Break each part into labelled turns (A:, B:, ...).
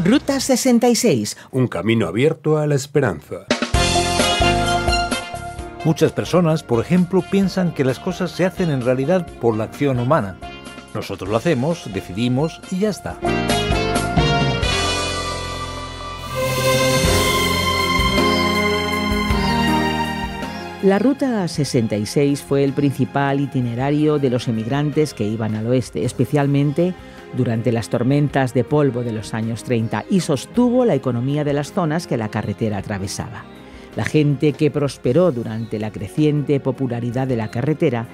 A: Ruta 66.
B: Un camino abierto a la esperanza.
C: Muchas personas, por ejemplo, piensan que las cosas se hacen en realidad por la acción humana. Nosotros lo hacemos, decidimos y ya está.
A: La Ruta 66 fue el principal itinerario de los emigrantes que iban al oeste, especialmente durante las tormentas de polvo de los años 30, y sostuvo la economía de las zonas que la carretera atravesaba. La gente que prosperó durante la creciente popularidad de la carretera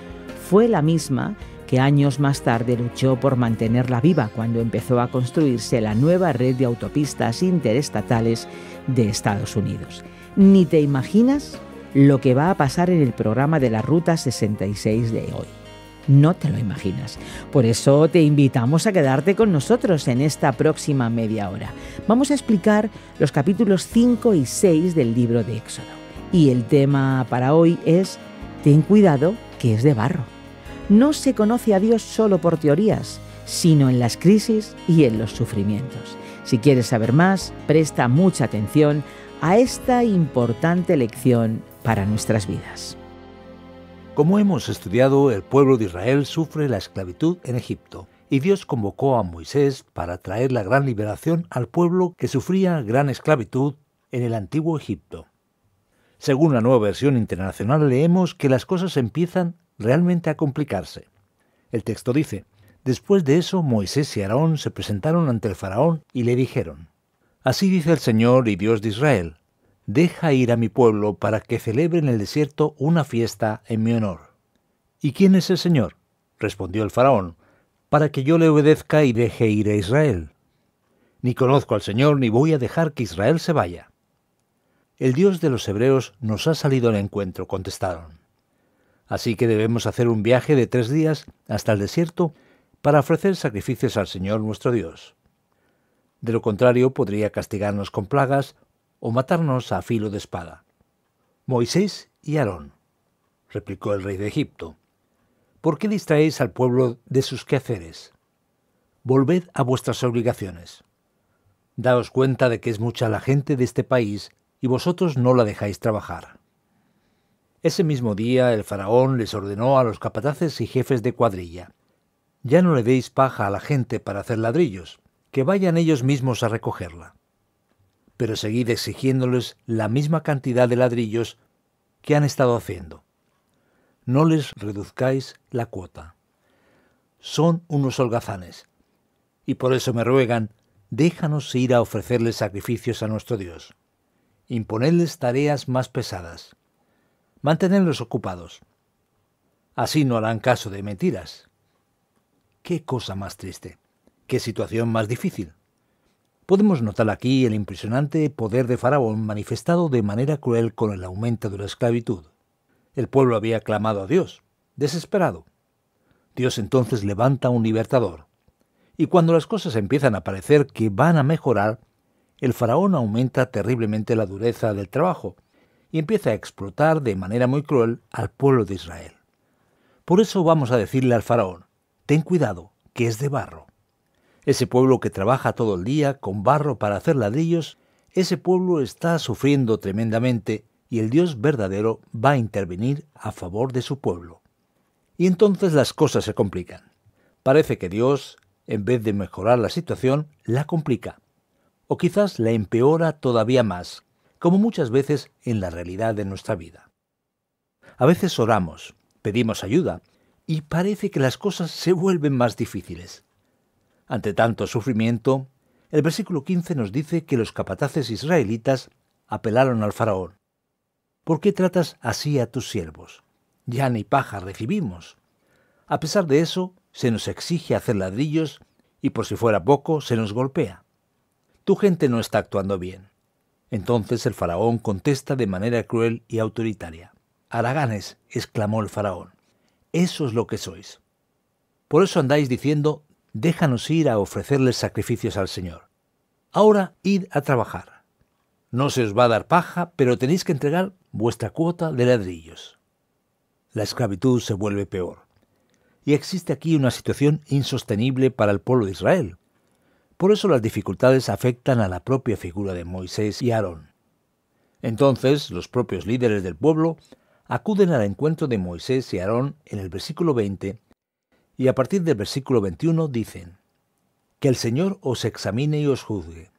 A: fue la misma que años más tarde luchó por mantenerla viva cuando empezó a construirse la nueva red de autopistas interestatales de Estados Unidos. Ni te imaginas lo que va a pasar en el programa de la Ruta 66 de hoy. No te lo imaginas. Por eso te invitamos a quedarte con nosotros en esta próxima media hora. Vamos a explicar los capítulos 5 y 6 del libro de Éxodo. Y el tema para hoy es: ten cuidado, que es de barro. No se conoce a Dios solo por teorías, sino en las crisis y en los sufrimientos. Si quieres saber más, presta mucha atención a esta importante lección para nuestras vidas.
C: Como hemos estudiado, el pueblo de Israel sufre la esclavitud en Egipto, y Dios convocó a Moisés para traer la gran liberación al pueblo que sufría gran esclavitud en el antiguo Egipto. Según la Nueva Versión Internacional, leemos que las cosas empiezan realmente a complicarse. El texto dice: después de eso, Moisés y Aarón se presentaron ante el faraón y le dijeron: así dice el Señor y Dios de Israel, deja ir a mi pueblo para que celebre en el desierto una fiesta en mi honor. ¿Y quién es el Señor?, respondió el faraón, para que yo le obedezca y deje ir a Israel. Ni conozco al Señor, ni voy a dejar que Israel se vaya. El Dios de los hebreos nos ha salido al encuentro, contestaron. Así que debemos hacer un viaje de 3 días hasta el desierto para ofrecer sacrificios al Señor nuestro Dios. De lo contrario, podría castigarnos con plagas o matarnos a filo de espada. Moisés y Aarón, replicó el rey de Egipto, ¿por qué distraéis al pueblo de sus quehaceres? Volved a vuestras obligaciones. Daos cuenta de que es mucha la gente de este país y vosotros no la dejáis trabajar. Ese mismo día el faraón les ordenó a los capataces y jefes de cuadrilla: ya no le deis paja a la gente para hacer ladrillos, que vayan ellos mismos a recogerla. Pero seguid exigiéndoles la misma cantidad de ladrillos que han estado haciendo. No les reduzcáis la cuota. Son unos holgazanes, y por eso me ruegan: déjanos ir a ofrecerles sacrificios a nuestro Dios. Imponedles tareas más pesadas. Mantenedlos ocupados. Así no harán caso de mentiras. ¡Qué cosa más triste! ¡Qué situación más difícil! Podemos notar aquí el impresionante poder de Faraón manifestado de manera cruel con el aumento de la esclavitud. El pueblo había clamado a Dios, desesperado. Dios entonces levanta un libertador. Y cuando las cosas empiezan a parecer que van a mejorar, el Faraón aumenta terriblemente la dureza del trabajo y empieza a explotar de manera muy cruel al pueblo de Israel. Por eso vamos a decirle al Faraón: ten cuidado, que es de barro. Ese pueblo que trabaja todo el día con barro para hacer ladrillos, ese pueblo está sufriendo tremendamente y el Dios verdadero va a intervenir a favor de su pueblo. Y entonces las cosas se complican. Parece que Dios, en vez de mejorar la situación, la complica. O quizás la empeora todavía más, como muchas veces en la realidad de nuestra vida. A veces oramos, pedimos ayuda, y parece que las cosas se vuelven más difíciles. Ante tanto sufrimiento, el versículo 15 nos dice que los capataces israelitas apelaron al faraón: ¿por qué tratas así a tus siervos? Ya ni paja recibimos. A pesar de eso, se nos exige hacer ladrillos y por si fuera poco, se nos golpea. Tu gente no está actuando bien. Entonces el faraón contesta de manera cruel y autoritaria. Haraganes, exclamó el faraón, eso es lo que sois. Por eso andáis diciendo: déjanos ir a ofrecerles sacrificios al Señor. Ahora id a trabajar. No se os va a dar paja, pero tenéis que entregar vuestra cuota de ladrillos. La esclavitud se vuelve peor. Y existe aquí una situación insostenible para el pueblo de Israel. Por eso las dificultades afectan a la propia figura de Moisés y Aarón. Entonces, los propios líderes del pueblo acuden al encuentro de Moisés y Aarón en el versículo 20, y a partir del versículo 21 dicen: «Que el Señor os examine y os juzgue.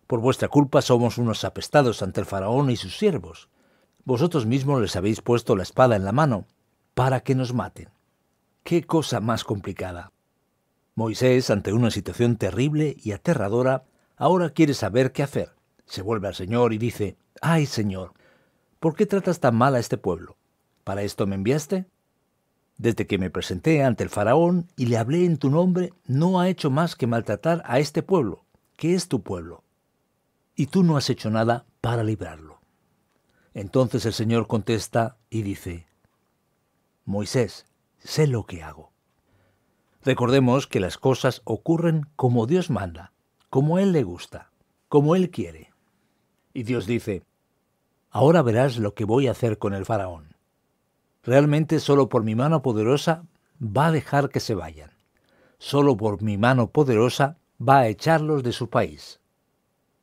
C: Por vuestra culpa somos unos apestados ante el faraón y sus siervos. Vosotros mismos les habéis puesto la espada en la mano, para que nos maten». ¡Qué cosa más complicada! Moisés, ante una situación terrible y aterradora, ahora quiere saber qué hacer. Se vuelve al Señor y dice: «Ay, Señor, ¿por qué tratas tan mal a este pueblo? ¿Para esto me enviaste? Desde que me presenté ante el faraón y le hablé en tu nombre, no ha hecho más que maltratar a este pueblo, que es tu pueblo. Y tú no has hecho nada para librarlo». Entonces el Señor contesta y dice: «Moisés, sé lo que hago». Recordemos que las cosas ocurren como Dios manda, como a Él le gusta, como Él quiere. Y Dios dice: «Ahora verás lo que voy a hacer con el faraón. Realmente solo por mi mano poderosa va a dejar que se vayan. Solo por mi mano poderosa va a echarlos de su país».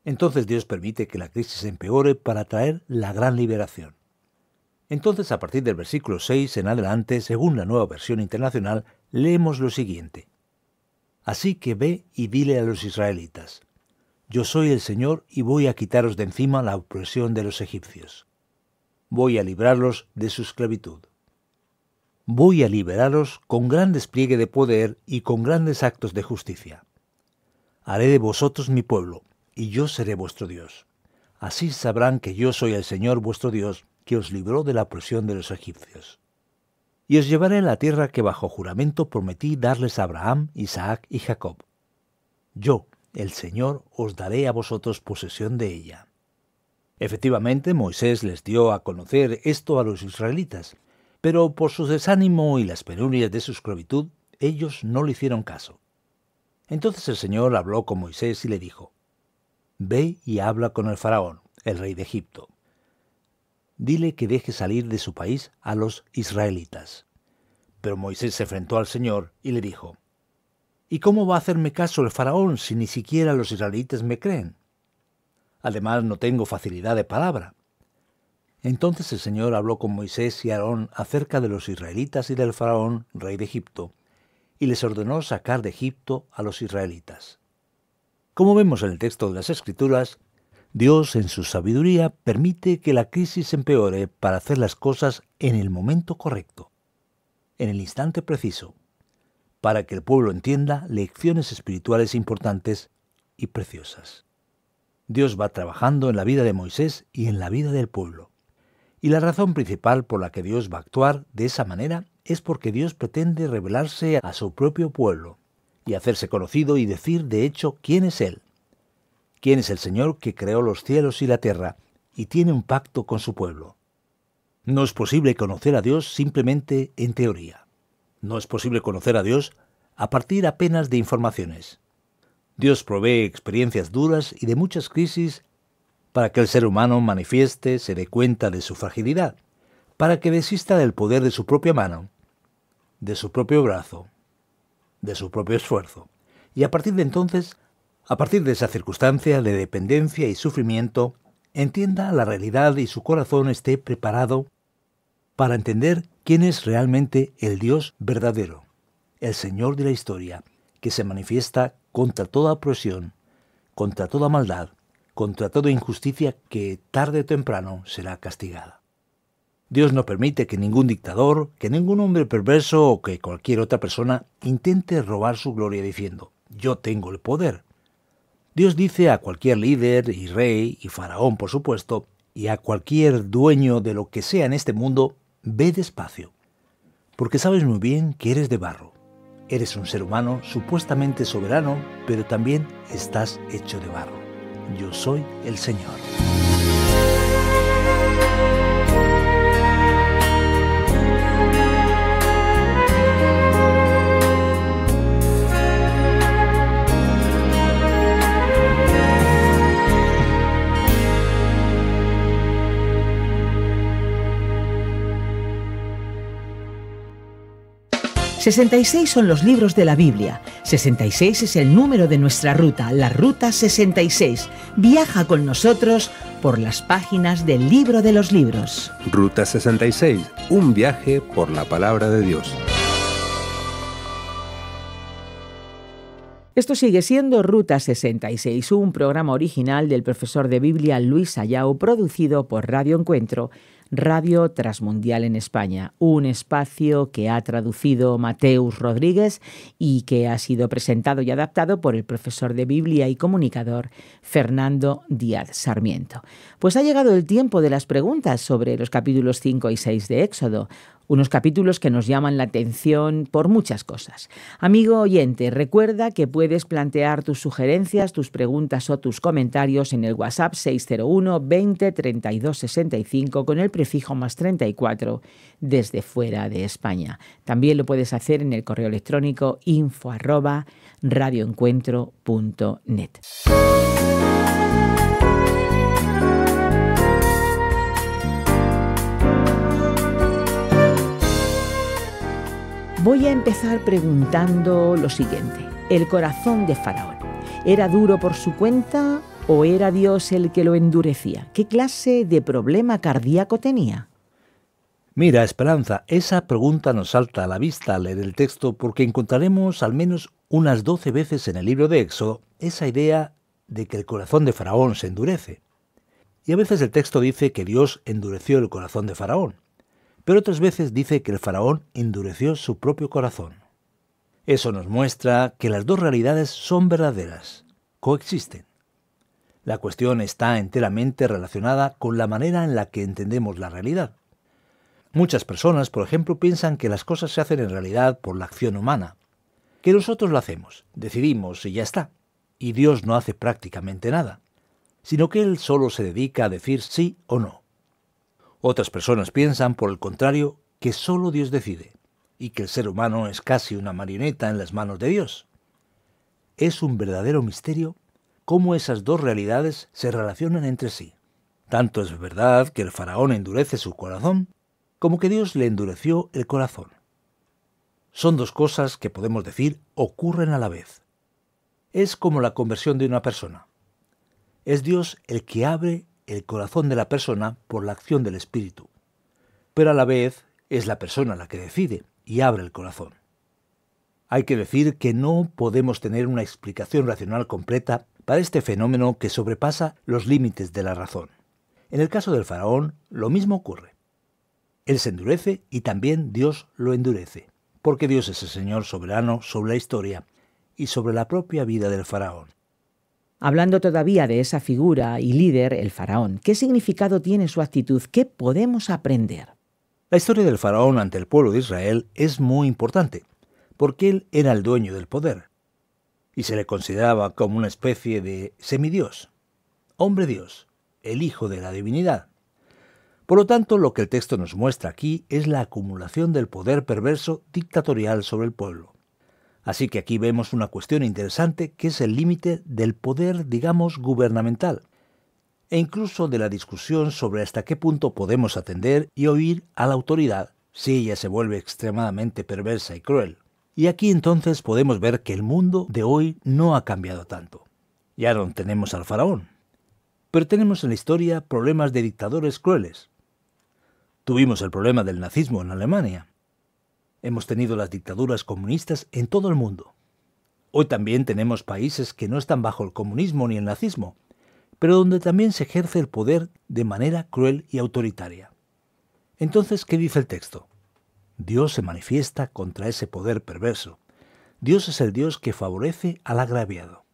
C: Entonces Dios permite que la crisis empeore para traer la gran liberación. Entonces, a partir del versículo 6 en adelante, según la Nueva Versión Internacional, leemos lo siguiente: «Así que ve y dile a los israelitas: yo soy el Señor y voy a quitaros de encima la opresión de los egipcios. Voy a librarlos de su esclavitud. Voy a liberaros con gran despliegue de poder y con grandes actos de justicia. Haré de vosotros mi pueblo, y yo seré vuestro Dios. Así sabrán que yo soy el Señor vuestro Dios, que os libró de la opresión de los egipcios. Y os llevaré a la tierra que bajo juramento prometí darles a Abraham, Isaac y Jacob. Yo, el Señor, os daré a vosotros posesión de ella». Efectivamente, Moisés les dio a conocer esto a los israelitas, pero por su desánimo y las penurias de su esclavitud, ellos no le hicieron caso. Entonces el Señor habló con Moisés y le dijo: «Ve y habla con el faraón, el rey de Egipto. Dile que deje salir de su país a los israelitas». Pero Moisés se enfrentó al Señor y le dijo: «¿Y cómo va a hacerme caso el faraón si ni siquiera los israelitas me creen? Además, no tengo facilidad de palabra». Entonces el Señor habló con Moisés y Aarón acerca de los israelitas y del faraón, rey de Egipto, y les ordenó sacar de Egipto a los israelitas. Como vemos en el texto de las Escrituras, Dios, en su sabiduría, permite que la crisis empeore para hacer las cosas en el momento correcto, en el instante preciso, para que el pueblo entienda lecciones espirituales importantes y preciosas. Dios va trabajando en la vida de Moisés y en la vida del pueblo. Y la razón principal por la que Dios va a actuar de esa manera es porque Dios pretende revelarse a su propio pueblo y hacerse conocido y decir de hecho quién es Él. Quién es el Señor que creó los cielos y la tierra y tiene un pacto con su pueblo. No es posible conocer a Dios simplemente en teoría. No es posible conocer a Dios a partir apenas de informaciones. Dios provee experiencias duras y de muchas crisis para que el ser humano manifieste, se dé cuenta de su fragilidad, para que desista del poder de su propia mano, de su propio brazo, de su propio esfuerzo. Y a partir de entonces, a partir de esa circunstancia de dependencia y sufrimiento, entienda la realidad y su corazón esté preparado para entender quién es realmente el Dios verdadero, el Señor de la historia, que se manifiesta contra toda opresión, contra toda maldad, contra toda injusticia que tarde o temprano será castigada. Dios no permite que ningún dictador, que ningún hombre perverso o que cualquier otra persona intente robar su gloria diciendo: «Yo tengo el poder». Dios dice a cualquier líder y rey y faraón, por supuesto, y a cualquier dueño de lo que sea en este mundo: «Ve despacio, porque sabes muy bien que eres de barro. Eres un ser humano supuestamente soberano, pero también estás hecho de barro. Yo soy el Señor».
A: 66 son los libros de la Biblia. 66 es el número de nuestra ruta, la Ruta 66. Viaja con nosotros por las páginas del Libro de los Libros.
B: Ruta 66, un viaje por la palabra de Dios.
A: Esto sigue siendo Ruta 66, un programa original del profesor de Biblia Luis Ayau, producido por Radio Encuentro, Radio Transmundial en España, un espacio que ha traducido Mateus Rodríguez y que ha sido presentado y adaptado por el profesor de Biblia y comunicador Fernando Díaz Sarmiento. Pues ha llegado el tiempo de las preguntas sobre los capítulos 5 y 6 de Éxodo, unos capítulos que nos llaman la atención por muchas cosas. Amigo oyente, recuerda que puedes plantear tus sugerencias, tus preguntas o tus comentarios en el WhatsApp 601 20 32 65 con el prefijo +34 desde fuera de España. También lo puedes hacer en el correo electrónico info@radioencuentro.net. Voy a empezar preguntando lo siguiente. ¿El corazón de Faraón era duro por su cuenta o era Dios el que lo endurecía? ¿Qué clase de problema cardíaco tenía?
C: Mira, Esperanza, esa pregunta nos salta a la vista al leer el texto porque encontraremos al menos unas 12 veces en el libro de Éxodo esa idea de que el corazón de Faraón se endurece. Y a veces el texto dice que Dios endureció el corazón de Faraón. Pero otras veces dice que el faraón endureció su propio corazón. Eso nos muestra que las dos realidades son verdaderas, coexisten. La cuestión está enteramente relacionada con la manera en la que entendemos la realidad. Muchas personas, por ejemplo, piensan que las cosas se hacen en realidad por la acción humana, que nosotros lo hacemos, decidimos y ya está, y Dios no hace prácticamente nada, sino que Él solo se dedica a decir sí o no. Otras personas piensan, por el contrario, que solo Dios decide y que el ser humano es casi una marioneta en las manos de Dios. Es un verdadero misterio cómo esas dos realidades se relacionan entre sí. Tanto es verdad que el faraón endurece su corazón, como que Dios le endureció el corazón. Son dos cosas que podemos decir ocurren a la vez. Es como la conversión de una persona. Es Dios el que abre el corazón de la persona por la acción del Espíritu, pero a la vez es la persona la que decide y abre el corazón. Hay que decir que no podemos tener una explicación racional completa para este fenómeno que sobrepasa los límites de la razón. En el caso del faraón, lo mismo ocurre. Él se endurece y también Dios lo endurece, porque Dios es el Señor soberano sobre la historia y sobre la propia vida del faraón.
A: Hablando todavía de esa figura y líder, el faraón, ¿qué significado tiene su actitud? ¿Qué podemos aprender?
C: La historia del faraón ante el pueblo de Israel es muy importante, porque él era el dueño del poder, y se le consideraba como una especie de semidios, hombre Dios, el hijo de la divinidad. Por lo tanto, lo que el texto nos muestra aquí es la acumulación del poder perverso dictatorial sobre el pueblo. Así que aquí vemos una cuestión interesante que es el límite del poder, digamos, gubernamental, e incluso de la discusión sobre hasta qué punto podemos atender y oír a la autoridad si ella se vuelve extremadamente perversa y cruel. Y aquí entonces podemos ver que el mundo de hoy no ha cambiado tanto. Ya no tenemos al faraón, pero tenemos en la historia problemas de dictadores crueles. Tuvimos el problema del nazismo en Alemania. Hemos tenido las dictaduras comunistas en todo el mundo. Hoy también tenemos países que no están bajo el comunismo ni el nazismo, pero donde también se ejerce el poder de manera cruel y autoritaria. Entonces, ¿qué dice el texto? Dios se manifiesta contra ese poder perverso. Dios es el Dios que favorece al agraviado,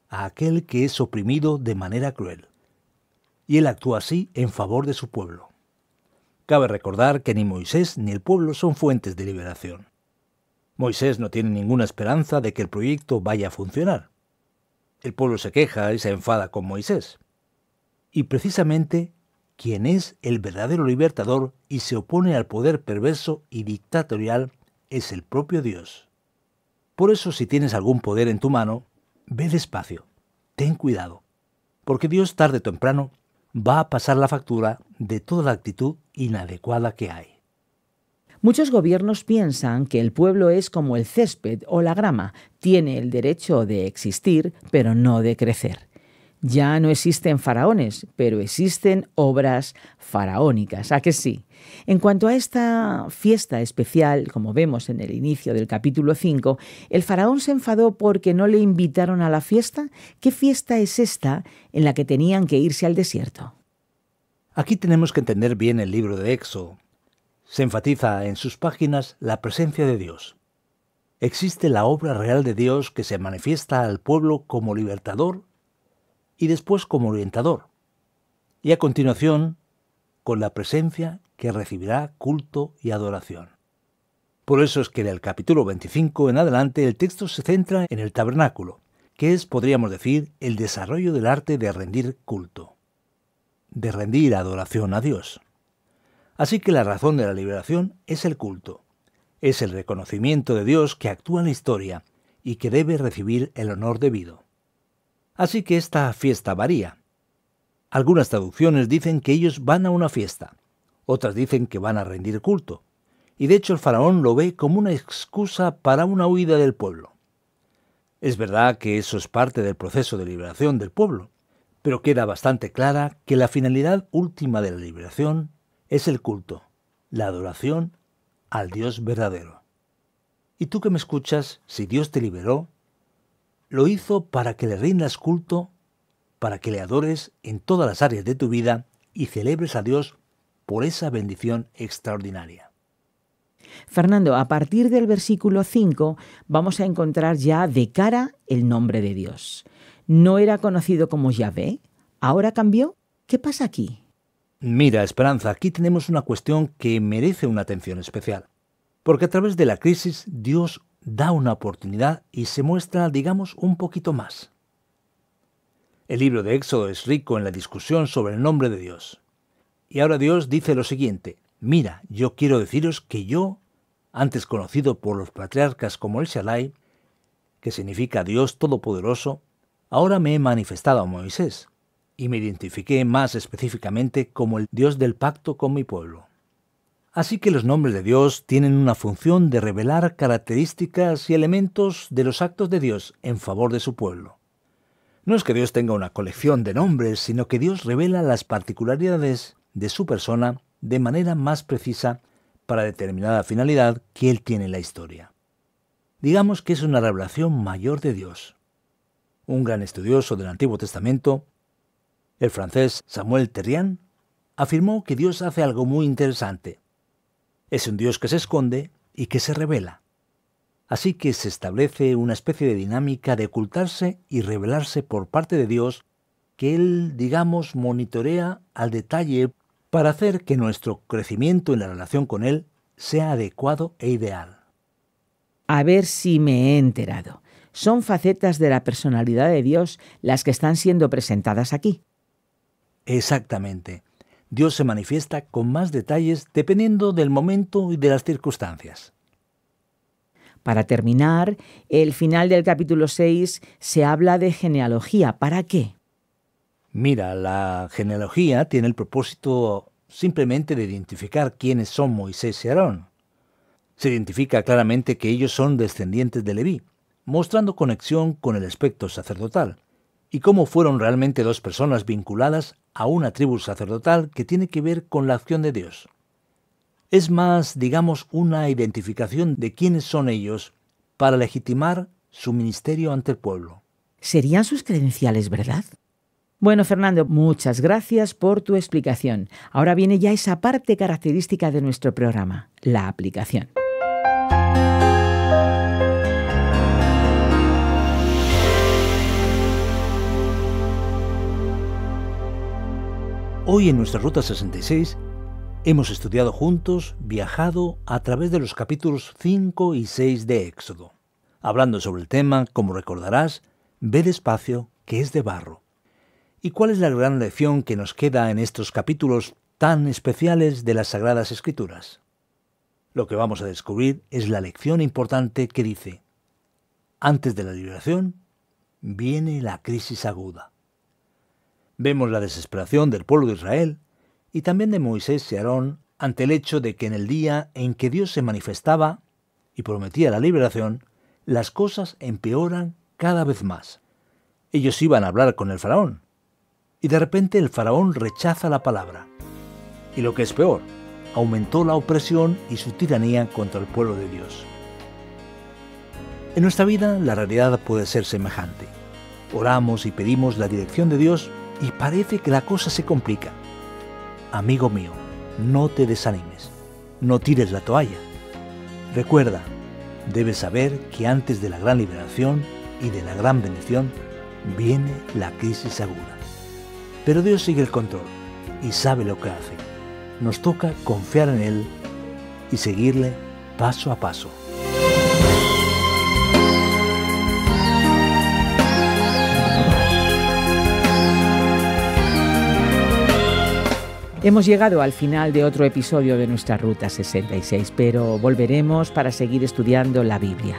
C: a aquel que es oprimido de manera cruel. Y Él actúa así en favor de su pueblo. Cabe recordar que ni Moisés ni el pueblo son fuentes de liberación. Moisés no tiene ninguna esperanza de que el proyecto vaya a funcionar. El pueblo se queja y se enfada con Moisés. Y precisamente, quien es el verdadero libertador y se opone al poder perverso y dictatorial es el propio Dios. Por eso, si tienes algún poder en tu mano, ve despacio, ten cuidado, porque Dios tarde o temprano va a pasar la factura de toda la actitud inadecuada que hay.
A: Muchos gobiernos piensan que el pueblo es como el césped o la grama, tiene el derecho de existir, pero no de crecer. Ya no existen faraones, pero existen obras faraónicas, ¿a que sí? En cuanto a esta fiesta especial, como vemos en el inicio del capítulo 5, ¿el faraón se enfadó porque no le invitaron a la fiesta? ¿Qué fiesta es esta en la que tenían que irse al desierto?
C: Aquí tenemos que entender bien el libro de Éxodo. Se enfatiza en sus páginas la presencia de Dios. Existe la obra real de Dios que se manifiesta al pueblo como libertador y después como orientador, y a continuación con la presencia que recibirá culto y adoración. Por eso es que del capítulo 25 en adelante el texto se centra en el tabernáculo, que es, podríamos decir, el desarrollo del arte de rendir culto, de rendir adoración a Dios. Así que la razón de la liberación es el culto, es el reconocimiento de Dios que actúa en la historia y que debe recibir el honor debido. Así que esta fiesta varía. Algunas traducciones dicen que ellos van a una fiesta, otras dicen que van a rendir culto, y de hecho el faraón lo ve como una excusa para una huida del pueblo. Es verdad que eso es parte del proceso de liberación del pueblo, pero queda bastante clara que la finalidad última de la liberación es el culto, la adoración al Dios verdadero. Y tú que me escuchas, si Dios te liberó, lo hizo para que le rindas culto, para que le adores en todas las áreas de tu vida y celebres a Dios por esa bendición extraordinaria.
A: Fernando, a partir del versículo 5 vamos a encontrar ya de cara el nombre de Dios. ¿No era conocido como Yahvé? ¿Ahora cambió? ¿Qué pasa aquí?
C: Mira, Esperanza, aquí tenemos una cuestión que merece una atención especial, porque a través de la crisis Dios da una oportunidad y se muestra, digamos, un poquito más. El libro de Éxodo es rico en la discusión sobre el nombre de Dios. Y ahora Dios dice lo siguiente: mira, yo quiero deciros que yo, antes conocido por los patriarcas como el Shaddai, que significa Dios Todopoderoso, ahora me he manifestado a Moisés, y me identifiqué más específicamente como el Dios del pacto con mi pueblo. Así que los nombres de Dios tienen una función de revelar características y elementos de los actos de Dios en favor de su pueblo. No es que Dios tenga una colección de nombres, sino que Dios revela las particularidades de su persona de manera más precisa para determinada finalidad que Él tiene en la historia. Digamos que es una revelación mayor de Dios. Un gran estudioso del Antiguo Testamento, el francés Samuel Terrian, afirmó que Dios hace algo muy interesante. Es un Dios que se esconde y que se revela. Así que se establece una especie de dinámica de ocultarse y revelarse por parte de Dios que Él, digamos, monitorea al detalle para hacer que nuestro crecimiento en la relación con Él sea adecuado e ideal.
A: A ver si me he enterado. Son facetas de la personalidad de Dios las que están siendo presentadas aquí.
C: Exactamente. Dios se manifiesta con más detalles dependiendo del momento y de las circunstancias.
A: Para terminar, el final del capítulo 6 se habla de genealogía. ¿Para qué?
C: Mira, la genealogía tiene el propósito simplemente de identificar quiénes son Moisés y Aarón. Se identifica claramente que ellos son descendientes de Leví, mostrando conexión con el aspecto sacerdotal, y cómo fueron realmente dos personas vinculadas a una tribu sacerdotal que tiene que ver con la acción de Dios. Es más, digamos, una identificación de quiénes son ellos para legitimar su ministerio ante el pueblo.
A: ¿Serían sus credenciales, verdad? Bueno, Fernando, muchas gracias por tu explicación. Ahora viene ya esa parte característica de nuestro programa, la aplicación.
C: Hoy en nuestra Ruta 66 hemos estudiado juntos, viajado a través de los capítulos 5 y 6 de Éxodo, hablando sobre el tema, como recordarás, ve despacio, que es de barro. ¿Y cuál es la gran lección que nos queda en estos capítulos tan especiales de las Sagradas Escrituras? Lo que vamos a descubrir es la lección importante que dice: antes de la liberación viene la crisis aguda. Vemos la desesperación del pueblo de Israel y también de Moisés y Aarón ante el hecho de que en el día en que Dios se manifestaba y prometía la liberación, las cosas empeoran cada vez más. Ellos iban a hablar con el faraón, y de repente el faraón rechaza la palabra. Y lo que es peor, aumentó la opresión y su tiranía contra el pueblo de Dios. En nuestra vida la realidad puede ser semejante. Oramos y pedimos la dirección de Dios y parece que la cosa se complica. Amigo mío, no te desanimes, no tires la toalla. Recuerda, debes saber que antes de la gran liberación y de la gran bendición viene la crisis aguda. Pero Dios sigue el control y sabe lo que hace. Nos toca confiar en Él y seguirle paso a paso.
A: Hemos llegado al final de otro episodio de nuestra Ruta 66, pero volveremos para seguir estudiando la Biblia.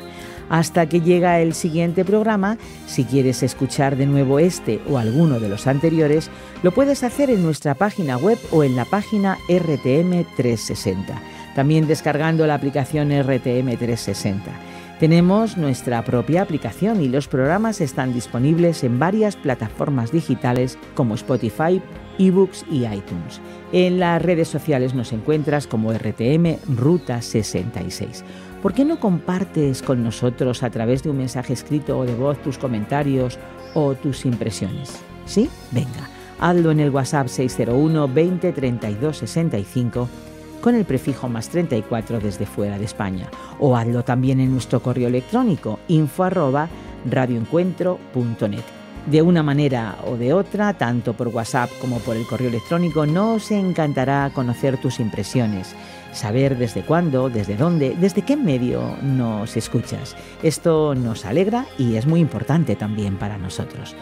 A: Hasta que llega el siguiente programa, si quieres escuchar de nuevo este o alguno de los anteriores, lo puedes hacer en nuestra página web o en la página RTM 360, también descargando la aplicación RTM 360. Tenemos nuestra propia aplicación y los programas están disponibles en varias plataformas digitales como Spotify, eBooks y iTunes. En las redes sociales nos encuentras como RTM Ruta 66. ¿Por qué no compartes con nosotros a través de un mensaje escrito o de voz tus comentarios o tus impresiones? ¿Sí? Venga, hazlo en el WhatsApp 601 20 32 65 con el prefijo más 34 desde fuera de España. O hazlo también en nuestro correo electrónico info@radioencuentro.net. De una manera o de otra, tanto por WhatsApp como por el correo electrónico, nos encantará conocer tus impresiones, saber desde cuándo, desde dónde, desde qué medio nos escuchas. Esto nos alegra y es muy importante también para nosotros.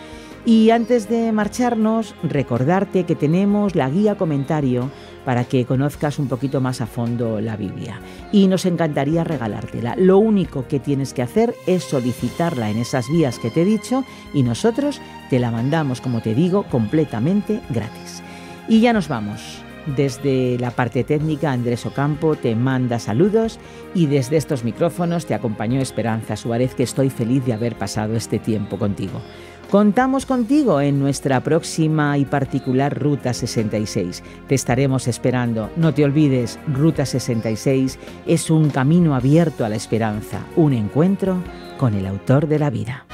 A: Y antes de marcharnos, recordarte que tenemos la guía comentario para que conozcas un poquito más a fondo la Biblia. Y nos encantaría regalártela. Lo único que tienes que hacer es solicitarla en esas vías que te he dicho y nosotros te la mandamos, como te digo, completamente gratis. Y ya nos vamos. Desde la parte técnica, Andrés Ocampo te manda saludos y desde estos micrófonos te acompañó Esperanza Suárez, que estoy feliz de haber pasado este tiempo contigo. Contamos contigo en nuestra próxima y particular Ruta 66. Te estaremos esperando. No te olvides, Ruta 66 es un camino abierto a la esperanza, un encuentro con el autor de la vida.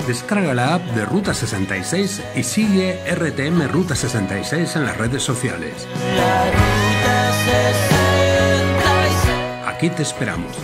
B: Descarga la app de Ruta 66 y sigue RTM Ruta 66 en las redes sociales. Aquí te esperamos.